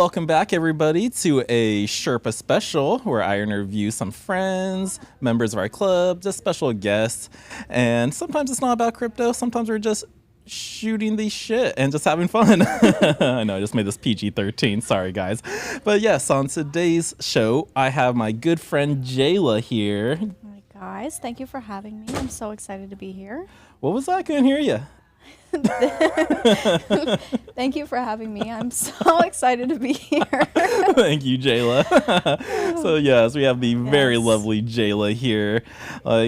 welcome back, everybody, to a Sherpa Special, where I interview some friends, members of our club, just special guests. And sometimes it's not about crypto. Sometimes we're just shooting the shit and just having fun. I know, I just made this PG-13. Sorry, guys. But yes, on today's show, I have my good friend Jayla here. Hi, guys. Thank you for having me. I'm so excited to be here. What was that? I couldn't hear you. Thank you for having me. I'm so excited to be here. Thank you, Jayla. So yes, we have the very lovely Jayla here.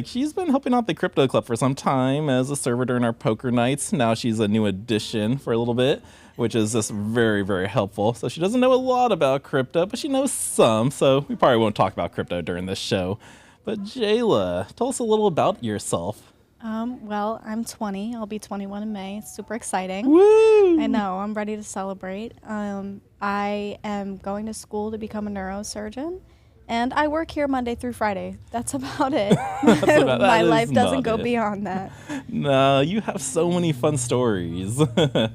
She's been helping out the crypto club for some time as a server during our poker nights. Now she's a new addition for a little bit, which is just very, very helpful. So she doesn't know a lot about crypto, but she knows some. So we probably won't talk about crypto during this show. But Jayla, tell us a little about yourself. Well, I'm 20. I'll be 21 in May. It's super exciting. Woo! I know. I'm ready to celebrate. I am going to school to become a neurosurgeon, and I work here Monday through Friday. That's about it. My life doesn't go beyond that. No, you have so many fun stories. I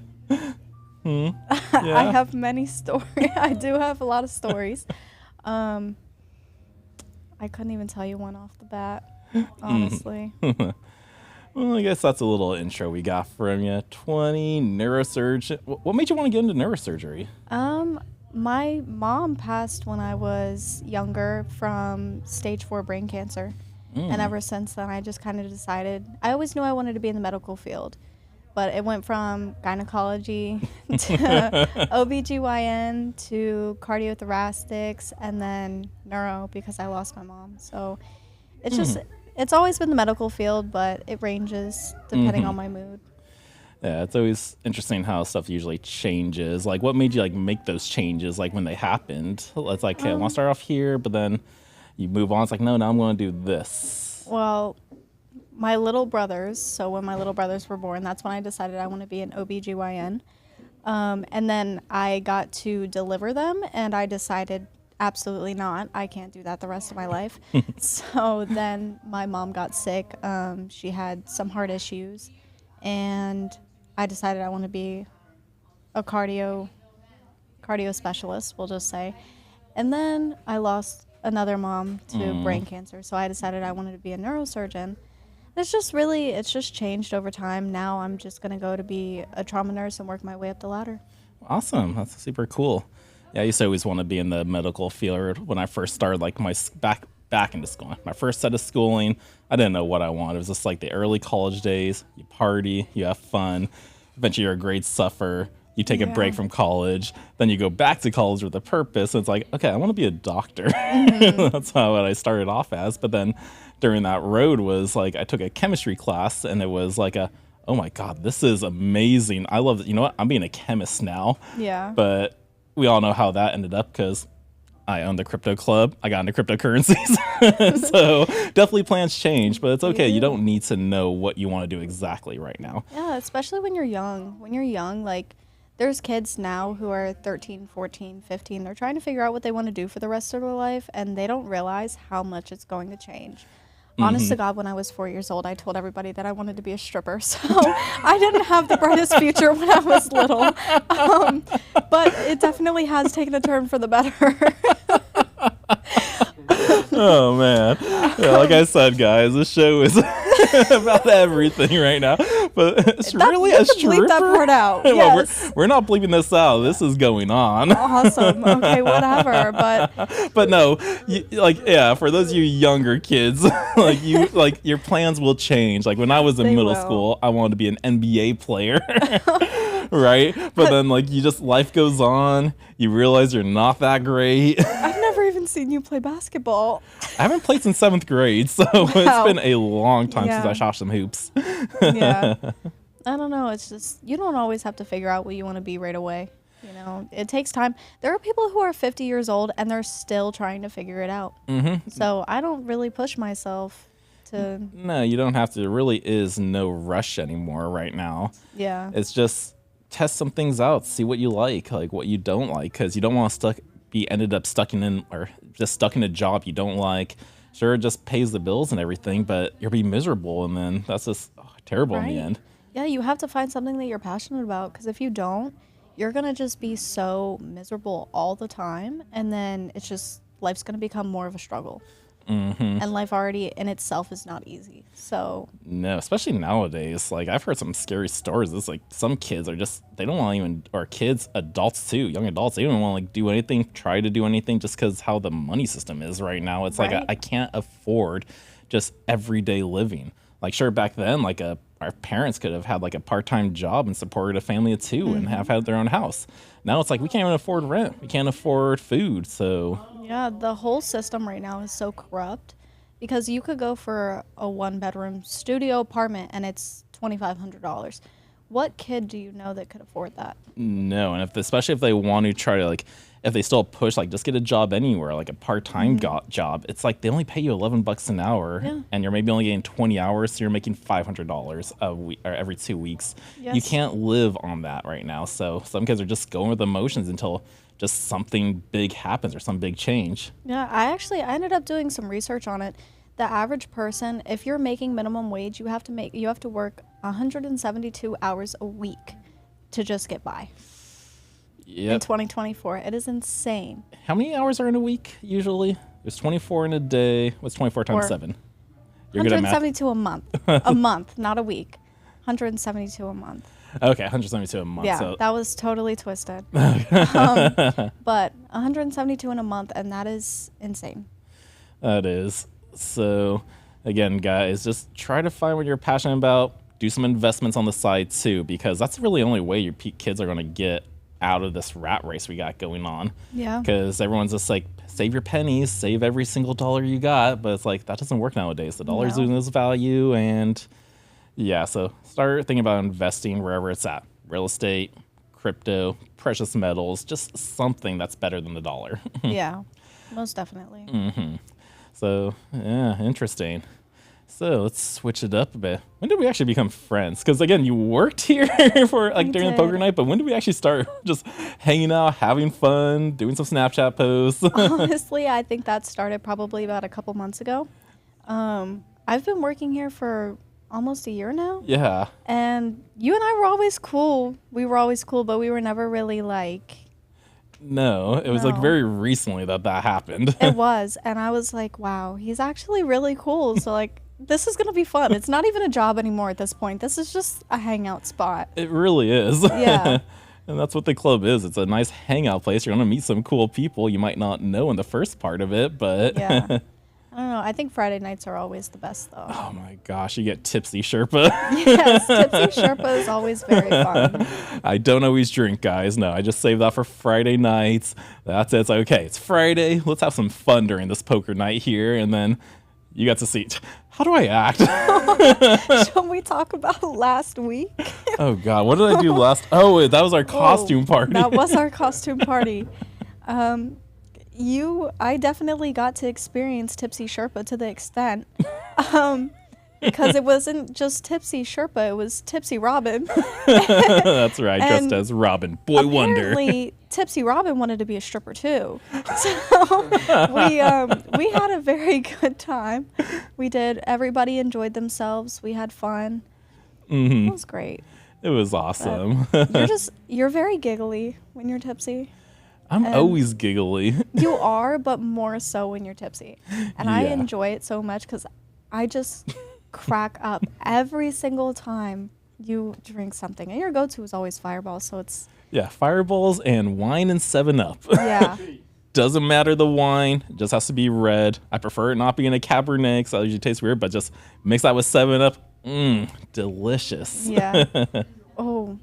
have many stories. I do have a lot of stories. I couldn't even tell you one off the bat, honestly. Well, I guess that's a little intro we got from you. 20, neurosurgeon. What made you want to get into neurosurgery? My mom passed when I was younger from stage 4 brain cancer. And ever since then, I just kind of decided, I always knew I wanted to be in the medical field, but it went from gynecology to OBGYN to cardiothoracics and then neuro because I lost my mom. So it's just... It's always been the medical field, but it ranges depending on my mood. Yeah, it's always interesting how stuff usually changes. Like, what made you, make those changes, when they happened? It's like, okay, I want to start off here, but then you move on. It's like, no, now I'm going to do this. Well, my little brothers, so when my little brothers were born, that's when I decided I want to be an OBGYN. And then I got to deliver them, and I decided, absolutely not. I can't do that the rest of my life. So then my mom got sick. She had some heart issues, and I decided I want to be a cardio specialist, we'll just say. And then I lost another mom to brain cancer, so I decided I wanted to be a neurosurgeon. It's just changed over time. Now I'm just going to go to be a trauma nurse and work my way up the ladder. Awesome. That's super cool. Yeah, I used to always want to be in the medical field when I first started, my back into schooling. My first set of schooling, I didn't know what I wanted. It was just the early college days. You party, you have fun. Eventually, you're a grade suffer. You take a break from college. Then you go back to college with a purpose. And it's like, okay, I want to be a doctor. That's what I started off as. But then during that road was I took a chemistry class, and it was oh my God, this is amazing. I love it. You know what? I'm being a chemist now. Yeah. But we all know how that ended up because I own the crypto club. I got into cryptocurrencies. So definitely plans change, but it's okay. You don't need to know what you want to do exactly right now. Yeah, especially when you're young. When you're young, there's kids now who are 13, 14, 15. They're trying to figure out what they want to do for the rest of their life, and they don't realize how much it's going to change. Honest to God, when I was 4 years old, I told everybody that I wanted to be a stripper. So I didn't have the brightest future when I was little. But it definitely has taken a turn for the better. Oh, man. Yeah, like I said, guys, this show is about everything right now. But it's really a stripper. Bleep that part out. Yes. Well, we're not bleeping this out. This is going on. Awesome. Okay, whatever. But no, for those of you younger kids, your plans will change. When I was in middle school, I wanted to be an NBA player. Right? But then life goes on. You realize you're not that great. I've never even seen you play basketball. I haven't played since 7th grade, so it's been a long time since I shot some hoops. Yeah. I don't know. It's just, you don't always have to figure out what you want to be right away. It takes time. There are people who are 50 years old and they're still trying to figure it out. So I don't really push myself to. No, you don't have to. There really is no rush anymore right now. Yeah. It's just test some things out, see what you like what you don't like, because you don't want to ended up stuck in a job you don't like. Sure, it just pays the bills and everything, but you'll be miserable, and then that's just terrible in the end. Yeah, you have to find something that you're passionate about, because if you don't, you're going to just be so miserable all the time. And then it's just, life's going to become more of a struggle. And life already in itself is not easy. So no, especially nowadays. Like, I've heard some scary stories. It's like some kids are just, they don't want to even, or kids, adults too, young adults, they don't want to like do anything, try to do anything just because how the money system is right now. It's like I can't afford just everyday living. Like, sure, back then, like our parents could have had like a part-time job and supported a family of two and have had their own house. Now it's like we can't even afford rent. We can't afford food. So yeah, the whole system right now is so corrupt because you could go for a 1-bedroom studio apartment and it's $2,500. What kid do you know that could afford that? no, and especially if they want to try to like, if they still push like just get a job anywhere, like a part-time job, it's like they only pay you $11 an hour, and you're maybe only getting 20 hours, so you're making $500 a week or every 2 weeks. You can't live on that right now. So some kids are just going with the emotions until just something big happens or some big change. Yeah, I ended up doing some research on it. The average person, if you're making minimum wage, you have to work 172 hours a week to just get by. In 2024. It is insane. How many hours are in a week usually? There's 24 in a day. What's 24 times 7? You're 172 a month. A month, not a week. 172 a month. Okay, 172 a month. Yeah, so that was totally twisted. But 172 in a month, and that is insane. That is. So, again, guys, just try to find what you're passionate about. Do some investments on the side, too, because that's really the only way your kids are going to get out of this rat race we got going on. Yeah. Because everyone's just like, save your pennies, save every single dollar you got. But it's like, that doesn't work nowadays. The dollar's losing its value. And yeah, so start thinking about investing wherever it's at. Real estate, crypto, precious metals, just something that's better than the dollar. Yeah, most definitely. So, yeah, interesting. So let's switch it up a bit. When did we actually become friends? Because again, you worked here for like during the poker night, but when did we actually start just hanging out, having fun, doing some Snapchat posts? Honestly, I think that started probably about a couple months ago. I've been working here for almost a year now. Yeah. And you and I were always cool. We were always cool, but we were never really like... No, it was like very recently that happened. It was. And I was like, wow, he's actually really cool. So like, this is going to be fun. It's not even a job anymore at this point. This is just a hangout spot. It really is. Yeah. And that's what the club is. It's a nice hangout place. You're going to meet some cool people you might not know in the first part of it, but... Yeah. I don't know. I think Friday nights are always the best, though. Oh, my gosh. You get tipsy Sherpa. Yes, tipsy Sherpa is always very fun. I don't always drink, guys. No, I just save that for Friday nights. That's it. It's like, okay, it's Friday. Let's have some fun during this poker night here. And then you got to see, how do I act? Shall we talk about last week? Oh, God. What did I do last? Oh, that was our costume party. That was our costume party. I definitely got to experience Tipsy Sherpa to the extent, because it wasn't just Tipsy Sherpa, it was Tipsy Robin. That's right, dressed as Robin, boy wonder. Apparently, Tipsy Robin wanted to be a stripper too. So we had a very good time. We did. Everybody enjoyed themselves. We had fun. It was great. It was awesome. You're very giggly when you're tipsy. I'm always giggly. You are, but more so when you're tipsy. And I enjoy it so much because I just crack up every single time you drink something. And your go-to is always Fireball, so it's... Yeah, Fireballs and wine and 7-Up. Yeah. Doesn't matter the wine. It just has to be red. I prefer it not being a Cabernet because that usually tastes weird, but just mix that with 7-Up. Delicious. Yeah. Oh,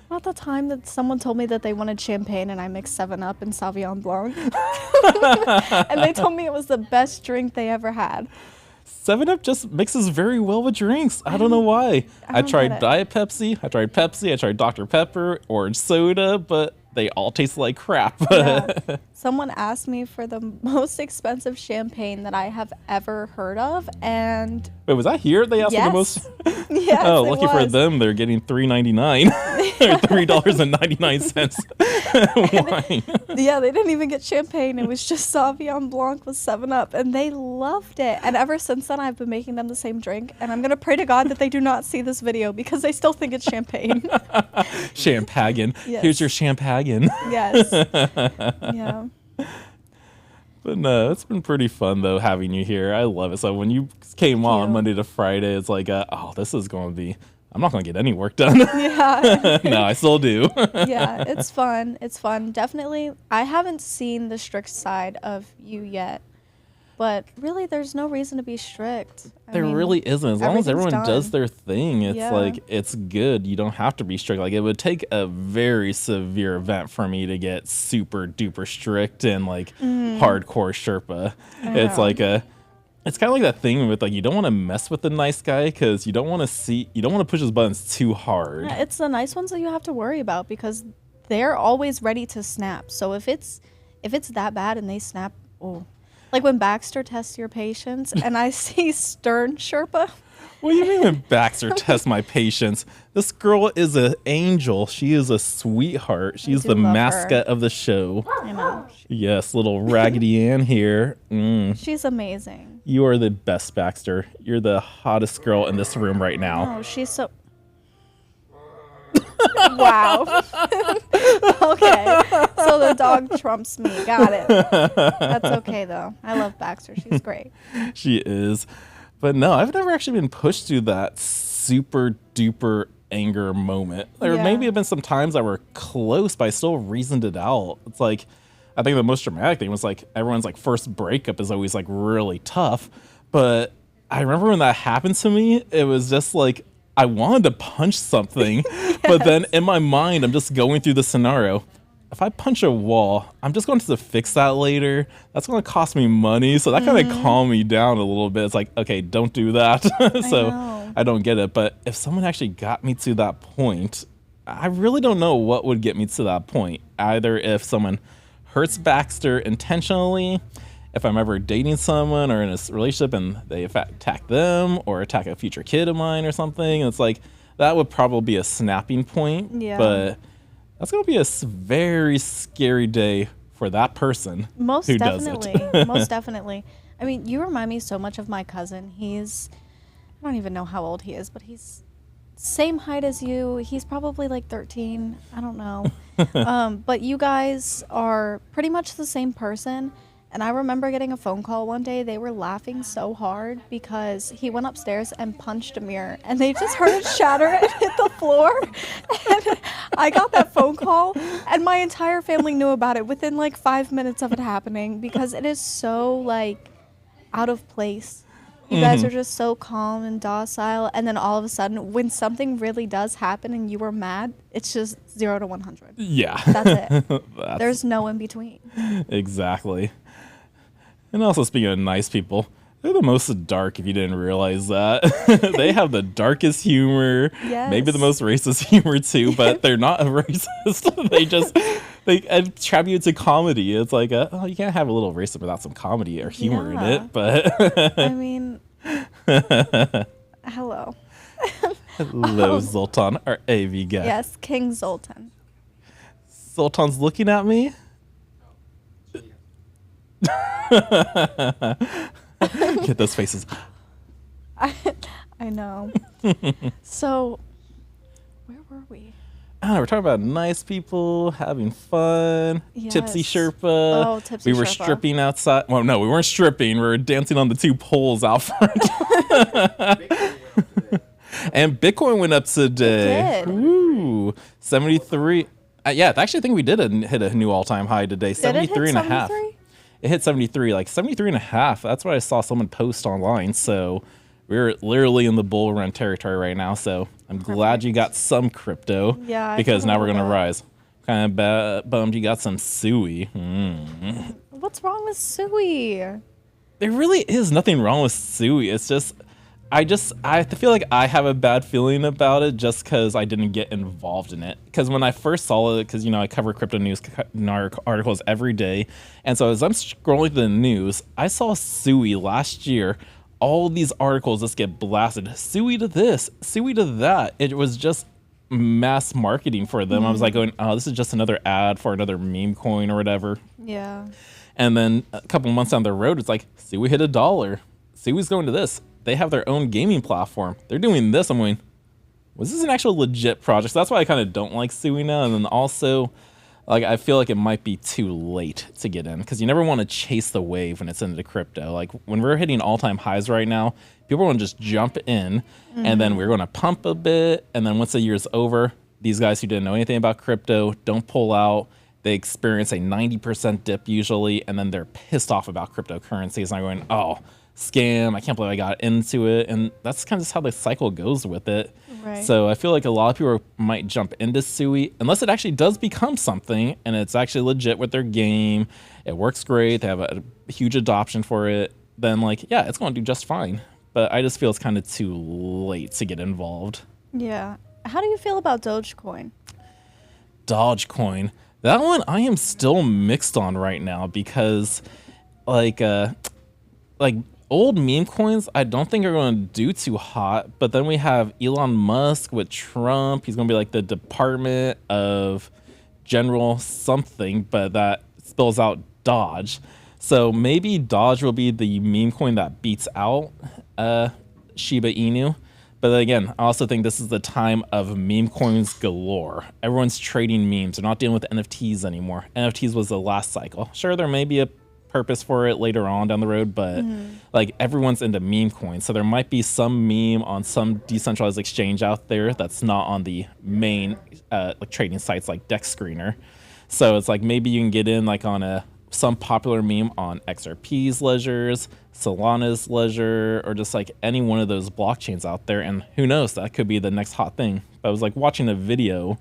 not the time that someone told me that they wanted champagne and I mixed 7-Up and Sauvignon Blanc. And they told me it was the best drink they ever had. 7-Up just mixes very well with drinks. I don't know why. I tried Diet Pepsi. I tried Pepsi. I tried Dr. Pepper, orange soda, but they all taste like crap. Yeah. Someone asked me for the most expensive champagne that I have ever heard of, and... Wait, was that here? They asked for the most... Yes, oh, lucky for them, they're getting $3.99. $3.99 wine. Yeah, they didn't even get champagne. It was just Sauvignon Blanc with 7-Up, and they loved it. And ever since then, I've been making them the same drink. And I'm going to pray to God that they do not see this video because they still think it's champagne. Champagne. Yes. Here's your champagne. Yes. Yeah. But no, it's been pretty fun, though, having you here. I love it. So when you came on Monday to Friday, it's like, oh, this is going to be... I'm not going to get any work done. Yeah. No, I still do. Yeah, it's fun. It's fun. Definitely. I haven't seen the strict side of you yet, but really there's no reason to be strict. There really isn't. As long as everyone does done. their thing, it's Yeah. like, it's good. You don't have to be strict. Like, it would take a very severe event for me to get super duper strict and like hardcore Sherpa. It's know. like it's kind of like that thing with like, you don't want to mess with the nice guy because you don't want to push his buttons too hard. Yeah, it's the nice ones that you have to worry about because they're always ready to snap. So if it's that bad and they snap, oh, like when Baxter tests your patience and I see stern Sherpa. What do you mean when Baxter tests my patience? This girl is an angel. She is a sweetheart. She's the love mascot of the show. I know. Yes, little Raggedy Ann here. She's amazing. You are the best, Baxter. You're the hottest girl in this room right now. Oh, she's so... Wow. Okay. So the dog trumps me. Got it. That's okay, though. I love Baxter. She's great. She is. But no, I've never actually been pushed to that super duper anger moment. There Yeah. maybe have been some times that were close, but I still reasoned it out. It's like, I think the most dramatic thing was like everyone's like first breakup is always like really tough. But I remember when that happened to me, it was just like I wanted to punch something, but then in my mind, I'm just going through the scenario. If I punch a wall, I'm just going to fix that later. That's going to cost me money. So that kind of calmed me down a little bit. It's like, okay, don't do that. So I don't get it. But if someone actually got me to that point, I really don't know what would get me to that point. Either if someone hurts Baxter intentionally, if I'm ever dating someone or in a relationship and they attack them or attack a future kid of mine or something. It's like, that would probably be a snapping point. Yeah. But that's going to be a very scary day for that person Most who definitely. does it. Most definitely. I mean, you remind me so much of my cousin. I don't even know how old he is, but he's same height as you. He's probably like 13. I don't know. But you guys are pretty much the same person. And I remember getting a phone call one day. They were laughing so hard because he went upstairs and punched a mirror. And they just heard it shatter and hit the floor. And I got that phone call, and my entire family knew about it within like 5 minutes of it happening because it is so like out of place. You guys are just so calm and docile. And then all of a sudden, when something really does happen and you were mad, it's just 0 to 100. Yeah. That's it. There's no in between. Exactly. And also, speaking of nice people, they're the most dark if you didn't realize that. They have the darkest humor, maybe the most racist humor too, but they're not racist. they attribute to comedy. It's like, oh, you can't have a little racist without some comedy or humor in it. But I mean, hello. Hello, Zoltan, our AV guy. Yes, King Zoltan. Zoltan's looking at me. Get those faces. I know. So, where were we? I don't know, we're talking about nice people, having fun, tipsy Yes. Sherpa. Oh, tipsy We were Sherpa. stripping outside. Well, no, we weren't stripping. We were dancing on the two poles out front. And Bitcoin went up today. It did. Ooh, 73. Yeah, actually, I think we did hit a new all-time high today. 73 and a half. 73? It hit 73, like 73 and a half. That's what I saw someone post online. So we're literally in the bull run territory right now. So I'm glad you got some crypto. Yeah, I because feel now a we're going to little bit. rise. Kind of bummed you got some Sui. What's wrong with Sui? There really is nothing wrong with Sui. It's just, I feel like I have a bad feeling about it just because I didn't get involved in it. Because when I first saw it, because, I cover crypto news articles every day. And so as I'm scrolling through the news, I saw Sui last year. All these articles just get blasted. Sui to this, Sui to that. It was just mass marketing for them. I was like going, oh, this is just another ad for another meme coin or whatever. Yeah. And then a couple months down the road, it's like, see, we hit $1. See, who's going to this. They have their own gaming platform. They're doing this. I'm going, was this an actual legit project? So that's why I kind of don't like Sui now. And then also, like, I feel like it might be too late to get in because you never want to chase the wave when it's into crypto. Like when we're hitting all-time highs right now, people want to just jump in and then we're going to pump a bit. And then once the year's over, these guys who didn't know anything about crypto don't pull out. They experience a 90% dip usually, and then they're pissed off about cryptocurrencies. And I'm going, oh, scam. I can't believe I got into it. And that's kind of just how the cycle goes with it. Right. So I feel like a lot of people might jump into Sui unless it actually does become something and it's actually legit with their game. It works great. They have a huge adoption for it. Then, like, yeah, it's going to do just fine. But I just feel it's kind of too late to get involved. Yeah. How do you feel about Dogecoin? Dogecoin. That one I am still mixed on right now because, like old meme coins, I don't think are going to do too hot. But then we have Elon Musk with Trump. He's going to be like the Department of General something, but that spells out Dodge. So maybe Dodge will be the meme coin that beats out Shiba Inu. But then again, I also think this is the time of meme coins galore. Everyone's trading memes. They're not dealing with NFTs anymore. NFTs was the last cycle. Sure, there may be a purpose for it later on down the road, but like everyone's into meme coins. So there might be some meme on some decentralized exchange out there that's not on the main like trading sites like Dex Screener. So it's like maybe you can get in like on some popular meme on XRP's ledgers, Solana's ledger, or just like any one of those blockchains out there. And who knows, that could be the next hot thing. I was like watching a video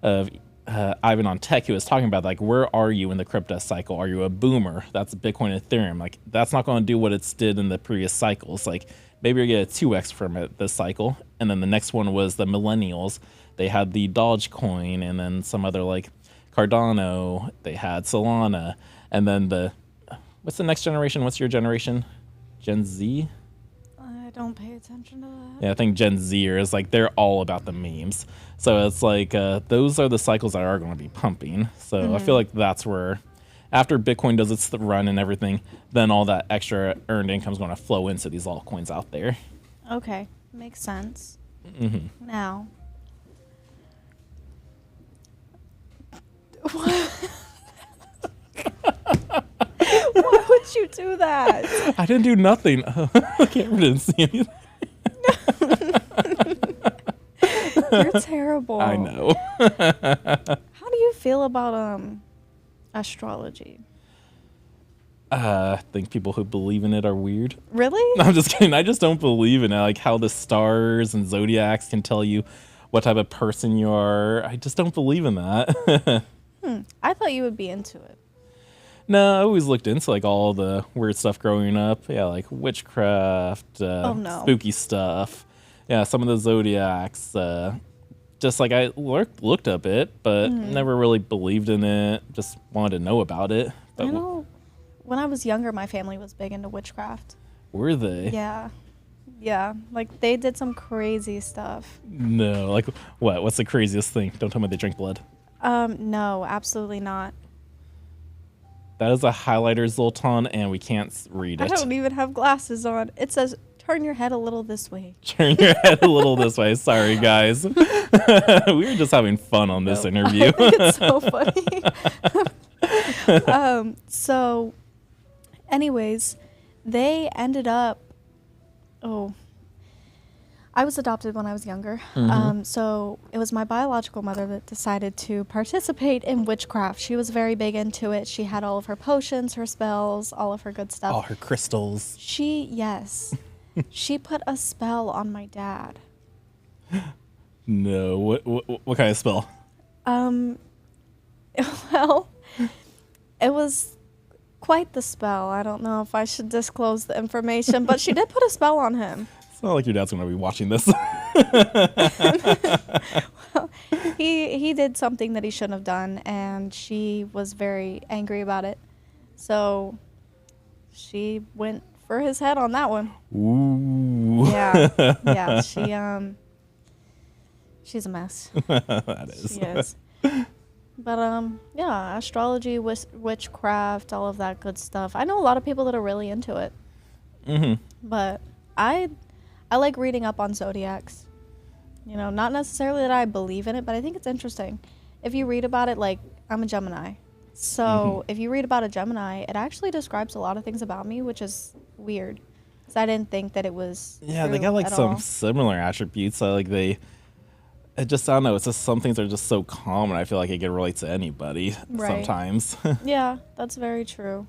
of Ivan on Tech who was talking about like, where are you in the crypto cycle? Are you a boomer? That's Bitcoin and Ethereum. Like that's not going to do what it's did in the previous cycles. Like maybe you get a 2x from it this cycle. And then the next one was the millennials. They had the Dogecoin and then some other like Cardano. They had Solana. And then what's the next generation? What's your generation? Gen Z? I don't pay attention to that. Yeah, I think Gen Zers, like, they're all about the memes. So it's like, those are the cycles that are going to be pumping. So I feel like that's where, after Bitcoin does its run and everything, then all that extra earned income is going to flow into these altcoins out there. Okay, makes sense. Now, why would you do that? I didn't do nothing. The camera didn't see anything. You're terrible. I know. How do you feel about astrology? I think people who believe in it are weird. Really? No, I'm just kidding. I just don't believe in it. Like how the stars and zodiacs can tell you what type of person you are. I just don't believe in that. I thought you would be into it. No, I always looked into like all the weird stuff growing up. Yeah, like witchcraft, spooky stuff. Yeah, some of the zodiacs. Just like I looked up it, but never really believed in it. Just wanted to know about it. But I know. When I was younger, my family was big into witchcraft. Were they? Yeah. Yeah. Like, they did some crazy stuff. No. Like, what? What's the craziest thing? Don't tell me they drink blood. No, absolutely not. That is a highlighter, Zoltan, and we can't read it. I don't even have glasses on. It says, turn your head a little this way. Turn your head a little this way. Sorry, guys. We were just having fun on this interview. It's so funny. So, anyways, they ended up... I was adopted when I was younger. So it was my biological mother that decided to participate in witchcraft. She was very big into it. She had all of her potions, her spells, all of her good stuff. All her crystals. Yes. She put a spell on my dad. No. What kind of spell? Well, it was quite the spell. I don't know if I should disclose the information, but she did put a spell on him. It's not like your dad's going to be watching this. Well, he did something that he shouldn't have done, and she was very angry about it. So she went for his head on that one. Ooh. Yeah. She's a mess. That is. She is. But yeah, astrology, witchcraft, all of that good stuff. I know a lot of people that are really into it. Mm-hmm. But I like reading up on zodiacs. You know, not necessarily that I believe in it, but I think it's interesting. If you read about it, like, I'm a Gemini. So if you read about a Gemini, it actually describes a lot of things about me, which is weird. Because I didn't think that it was Yeah, true they got like at some all. similar attributes. So, like it just, I don't know. It's just some things are just so common. I feel like it can relate to anybody Right. sometimes. Yeah, that's very true.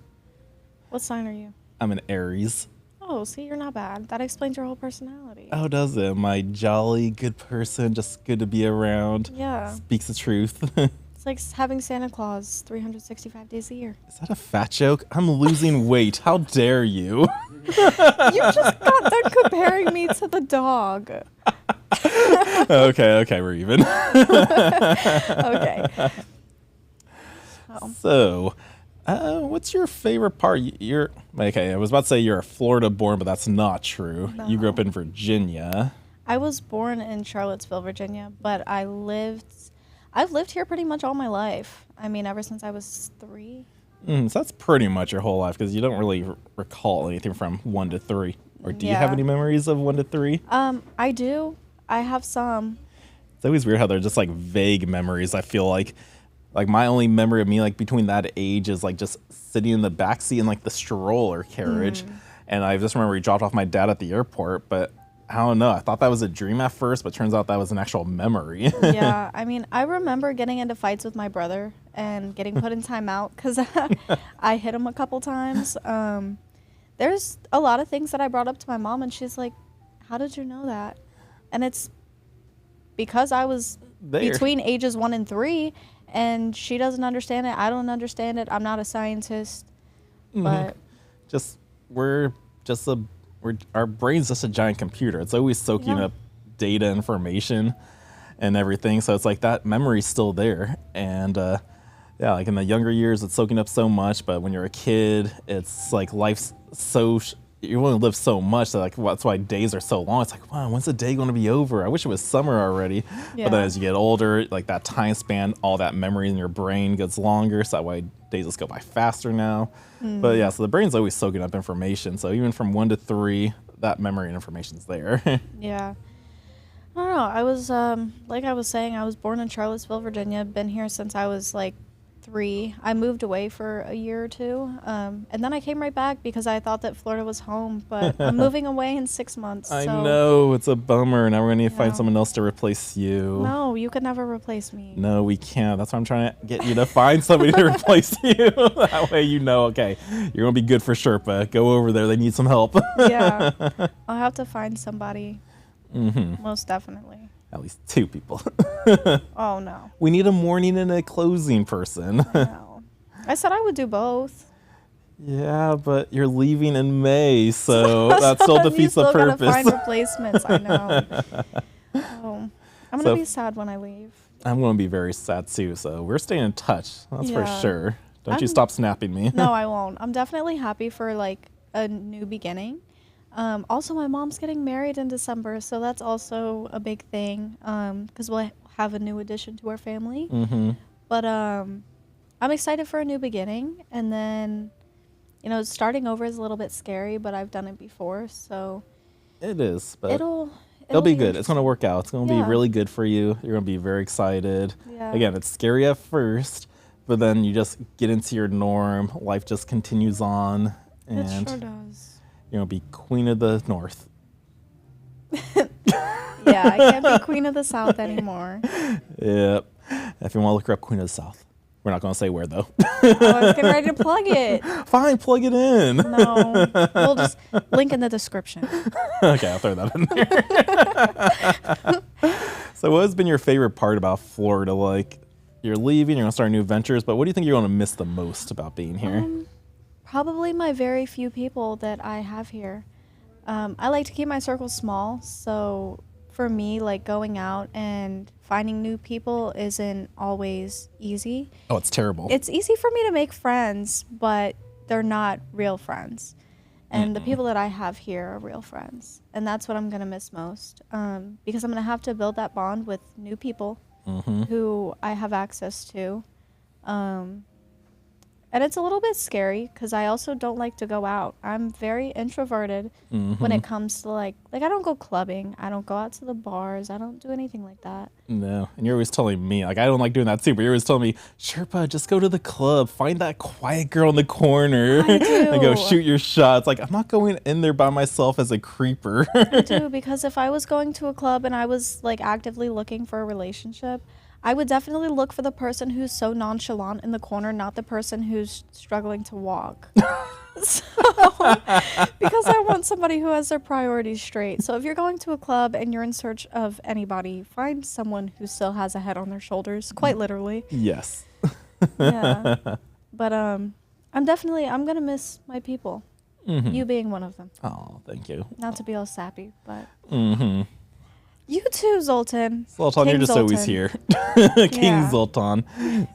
What sign are you? I'm an Aries. Oh, see, you're not bad. That explains your whole personality. Oh, does it? My jolly, good person, just good to be around. Yeah. Speaks the truth. It's like having Santa Claus 365 days a year. Is that a fat joke? I'm losing weight. How dare you? You just got done comparing me to the dog. Okay, we're even. Okay. So, what's your favorite part? You're okay. I was about to say you're a Florida born, but that's not true. You grew up in Virginia. I was born in Charlottesville, Virginia, but I've lived here pretty much all my life. I mean, ever since I was 3. So that's pretty much your whole life because you don't really recall anything from 1 to 3. Or do you have Yeah. any memories of 1 to 3? I do. I have some. It's always weird how they're just like vague memories. I feel like my only memory of me like between that age is like just sitting in the backseat in like the stroller carriage, and I just remember he dropped off my dad at the airport. But I don't know. I thought that was a dream at first, but turns out that was an actual memory. Yeah, I mean, I remember getting into fights with my brother and getting put in timeout because I hit him a couple times. There's a lot of things that I brought up to my mom, and she's like, "How did you know that?" And it's because I was There. between ages 1 and 3, and she doesn't understand it. I don't understand it. I'm not a scientist, but Our brain's just a giant computer. It's always soaking up data, information, and everything. So it's like that memory's still there. And yeah, like in the younger years, it's soaking up so much. But when you're a kid, it's like life's you want to live so much that like that's why days are so long. It's like, wow, when's the day going to be over? I wish it was summer already. Yeah. But then as you get older, like that time span, all that memory in your brain gets longer. So that way days just go by faster now. But yeah, so the brain's always soaking up information. So even from 1 to 3, that memory and information's there. yeah. I don't know. I was, like I was saying, I was born in Charlottesville, Virginia. Been here since I was like 3. I moved away for a year or 2, and then I came right back because I thought that Florida was home. But I'm moving away in 6 months. I so know, it's a bummer. Now we're going to need to find No. someone else to replace you. No, you could never replace me. No, we can't. That's why I'm trying to get you to find somebody to replace you. That way you know, okay, you're going to be good for Sherpa. Go over there. They need some help. Yeah, I'll have to find somebody. Most definitely. At least 2 people. Oh no. We need a morning and a closing person. No. I said I would do both. Yeah, but you're leaving in May, so that still You defeats still the gotta purpose. find replacements. I know. Oh, I'm gonna So- be sad when I leave. I'm going to be very sad too, so we're staying in touch. That's for Yeah. sure. Don't you I'm- stop snapping me. No, I won't. I'm definitely happy for like a new beginning. Also, my mom's getting married in December, so that's also a big thing. Because we'll have a new addition to our family. But I'm excited for a new beginning, and then, you know, starting over is a little bit scary, but I've done it before, so It is, but it'll be good. It's going to work out. It's going to be Yeah. really good for you. You're going to be very excited. Yeah. Again, it's scary at first, but then you just get into your norm. Life just continues on, and It sure does. you're going to be queen of the north. Yeah, I can't be queen of the South anymore. Yep. If you want to look her up, Queen of the South. We're not going to say where, though. Oh, I was getting ready to plug it. Fine, plug it in. No, we'll just link in the description. Okay, I'll throw that in there. So what has been your favorite part about Florida? Like, you're leaving, you're going to start new ventures, but what do you think you're going to miss the most about being here? Probably my very few people that I have here. I like to keep my circle small, so for me, like going out and finding new people isn't always easy. Oh, it's terrible. It's easy for me to make friends, but they're not real friends. And the people that I have here are real friends. And that's what I'm going to miss most, because I'm going to have to build that bond with new people who I have access to. And it's a little bit scary because I also don't like to go out. I'm very introverted when it comes to like I don't go clubbing. I don't go out to the bars. I don't do anything like that. No. And you're always telling me, like, I don't like doing that too, but you're always telling me, Sherpa, just go to the club. Find that quiet girl in the corner. I do. And go shoot your shots. Like, I'm not going in there by myself as a creeper. I do, because if I was going to a club and I was like actively looking for a relationship, I would definitely look for the person who's so nonchalant in the corner, not the person who's struggling to walk. Because I want somebody who has their priorities straight. So if you're going to a club and you're in search of anybody, find someone who still has a head on their shoulders, quite literally. Yes. Yeah. But I'm going to miss my people. You being one of them. Oh, thank you. Not to be all sappy, but... You too, Zoltan. Zoltan, King you're just Zoltan. always here. King Yeah. Zoltan.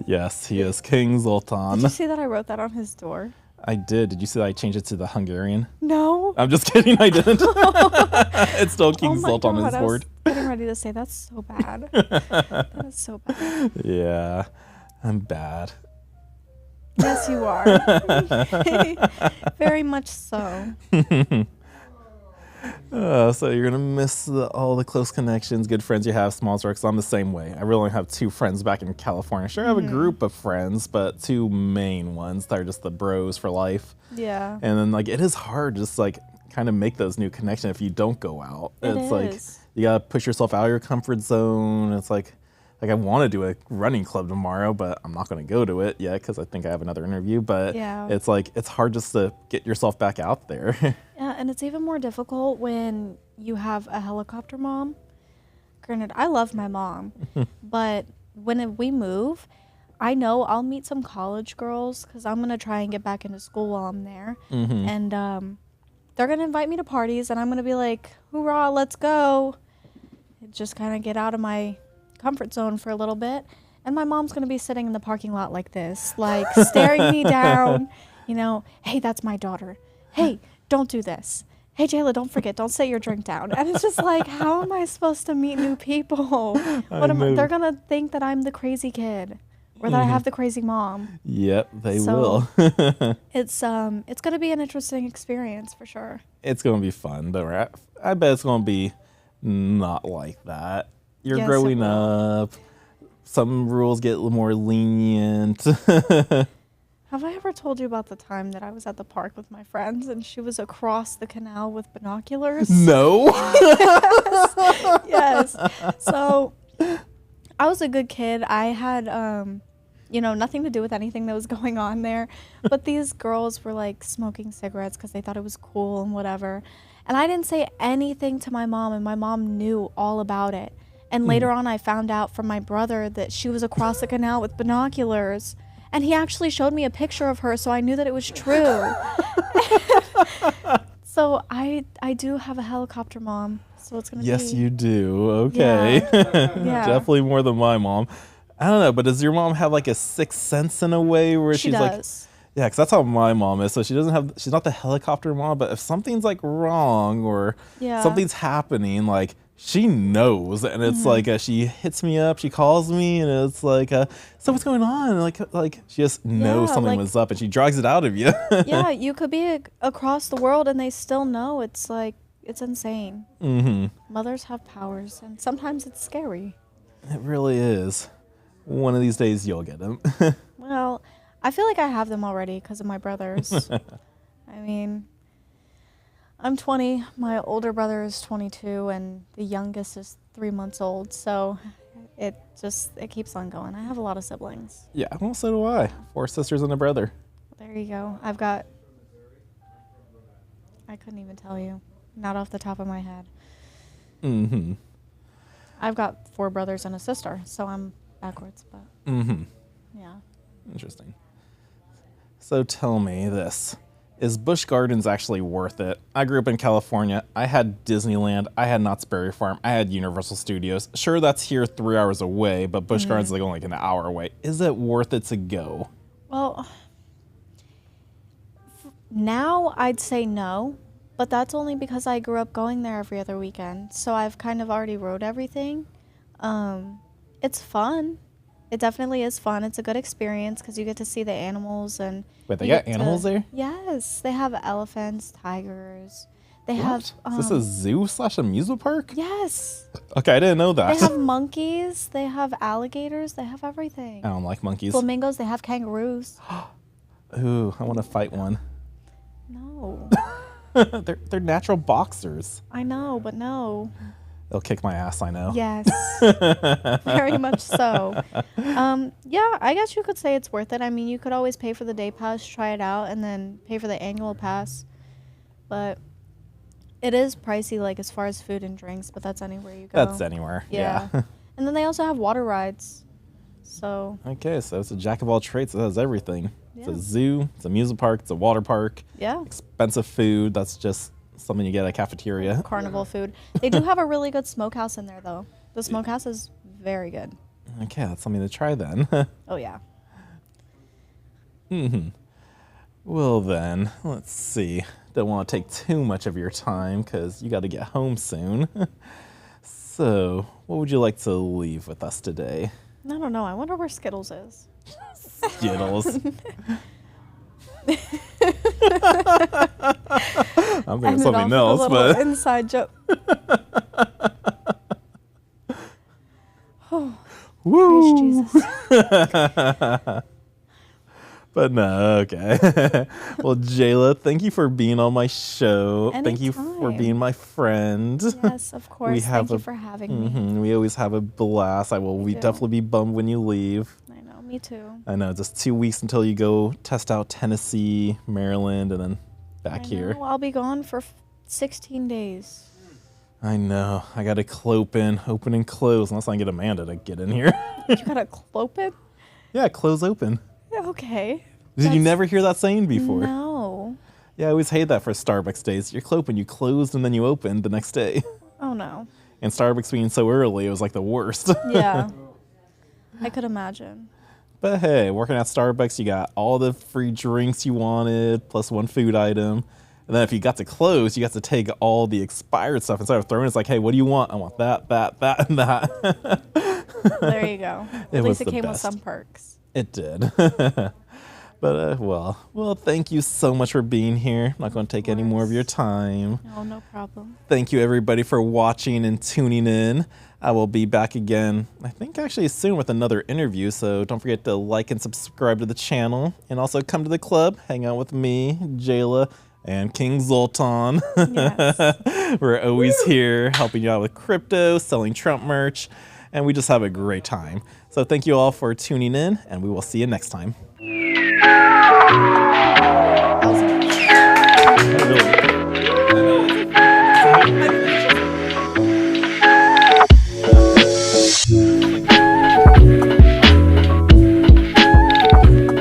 Yes, he is King Zoltan. Did you see that I wrote that on his door? I did. Did you see that I changed it to the Hungarian? No. I'm just kidding. I didn't. It's still King Zoltan on his I board. was getting ready to say that's so bad. That is so bad. Yeah, I'm bad. Yes, you are. Very much so. So you're gonna miss all the close connections, good friends you have, small circles. I'm the same way. I really only have 2 friends back in California. Sure, I have a group of friends, but 2 main ones that are just the bros for life. Yeah. And then like it is hard just like kind of make those new connections if you don't go out. It's like you gotta push yourself out of your comfort zone. It's like I want to do a running club tomorrow, but I'm not going to go to it yet because I think I have another interview. But it's like it's hard just to get yourself back out there. Yeah, and it's even more difficult when you have a helicopter mom. Granted, I love my mom, but when we move, I know I'll meet some college girls because I'm going to try and get back into school while I'm there. And they're going to invite me to parties, and I'm going to be like, hoorah, let's go. Just kind of get out of my comfort zone for a little bit, and my mom's gonna be sitting in the parking lot like this, like staring me down, you know, hey, that's my daughter, hey, don't do this, hey, Jayla, don't forget, don't set your drink down. And it's just like, how am I supposed to meet new people? They're gonna think that I'm the crazy kid or that I have the crazy mom. Yep, they will. It's gonna be an interesting experience for sure. It's gonna be fun, but I bet it's gonna be not like that. You're Yes, growing up. Some rules get a little more lenient. Have I ever told you about the time that I was at the park with my friends and she was across the canal with binoculars? No. Yes. So I was a good kid. I had, nothing to do with anything that was going on there. But these girls were like smoking cigarettes because they thought it was cool and whatever. And I didn't say anything to my mom, and my mom knew all about it. And later on, I found out from my brother that she was across the canal with binoculars. And he actually showed me a picture of her, so I knew that it was true. So I do have a helicopter mom. So it's going to be... Yes, you do. Okay. Yeah. Definitely more than my mom. I don't know, but does your mom have like a sixth sense in a way where She she's does. like... Yeah, because that's how my mom is. So she's not the helicopter mom, but if something's like wrong or something's happening, like she knows. And it's like she hits me up, she calls me, and it's like, so what's going on? Like she just knows something was up and she drags it out of you. Yeah, you could be across the world and they still know. It's like, it's insane. Mothers have powers, and sometimes it's scary. It really is. One of these days you'll get them. Well, I feel like I have them already because of my brothers. I mean, I'm 20, my older brother is 22, and the youngest is 3 months old. So it keeps on going. I have a lot of siblings. Yeah, well, so do I. 4 sisters and a brother. There you go. I couldn't even tell you. Not off the top of my head. I've got 4 brothers and a sister, so I'm backwards, but yeah. Interesting. So tell me this. Is Busch Gardens actually worth it? I grew up in California. I had Disneyland. I had Knott's Berry Farm. I had Universal Studios. Sure, that's here 3 hours away, but Busch Gardens is like only like an hour away. Is it worth it to go? Well, Now I'd say no, but that's only because I grew up going there every other weekend. So I've kind of already rode everything. It's fun. It definitely is fun. It's a good experience because you get to see the animals and. Wait, they got animals there? Yes, they have elephants, tigers. They What? have. Is this a zoo / amusement park? Yes. Okay, I didn't know that. They have monkeys. They have alligators. They have everything. I don't like monkeys. Flamingos. They have kangaroos. Ooh, I want to fight one. No. They're natural boxers. I know, but no. They'll kick my ass, I know. Yes. Very much so. Yeah, I guess you could say it's worth it. I mean, you could always pay for the day pass, try it out, and then pay for the annual pass. But it is pricey, like, as far as food and drinks, but that's anywhere you go. That's anywhere. Yeah. And then they also have water rides. So. Okay, so it's a jack of all trades. It has everything. Yeah. It's a zoo, it's an amusement park, it's a water park. Yeah. Expensive food. That's just something you get at a cafeteria. Carnival food. They do have a really good smokehouse in there, though. The smokehouse is very good. Okay, that's something to try then. Oh, yeah. Well then, let's see. Don't want to take too much of your time because you got to get home soon. So, what would you like to leave with us today? I don't know. I wonder where Skittles is. Skittles. I'm thinking Ended something off else, with a little but inside joke. Oh, woo. praise Jesus. But no, okay. Well, Jayla, thank you for being on my show. Thank you for Anytime. being my friend. Yes, of course. Thank you for having me. We always have a blast. We do. definitely be bummed when you leave. I know, me too. I know, just 2 weeks until you go test out Tennessee, Maryland, and then back here. I'll be gone for 16 days. I know. I got to open and close, unless I can get Amanda to get in here. You gotta clope it? Yeah, close open. Okay. Did you never hear that saying before? No. Yeah, I always hate that for Starbucks days. You're cloping, you closed and then you opened the next day. Oh, no. And Starbucks being so early, it was like the worst. Yeah. I could imagine. But hey, working at Starbucks, you got all the free drinks you wanted, plus one food item. And then if you got to close, you got to take all the expired stuff instead of throwing it. It's like, hey, what do you want? I want that, and that. There you go. At least it came with some perks. It did. But, well, thank you so much for being here. I'm not going to take any more of your time. No problem. Thank you, everybody, for watching and tuning in. I will be back again, I think, actually soon with another interview. So don't forget to like and subscribe to the channel. And also come to the club, hang out with me, Jayla, and King Zoltan. Yes. We're always here helping you out with crypto, selling Trump merch, and we just have a great time. So thank you all for tuning in, and we will see you next time.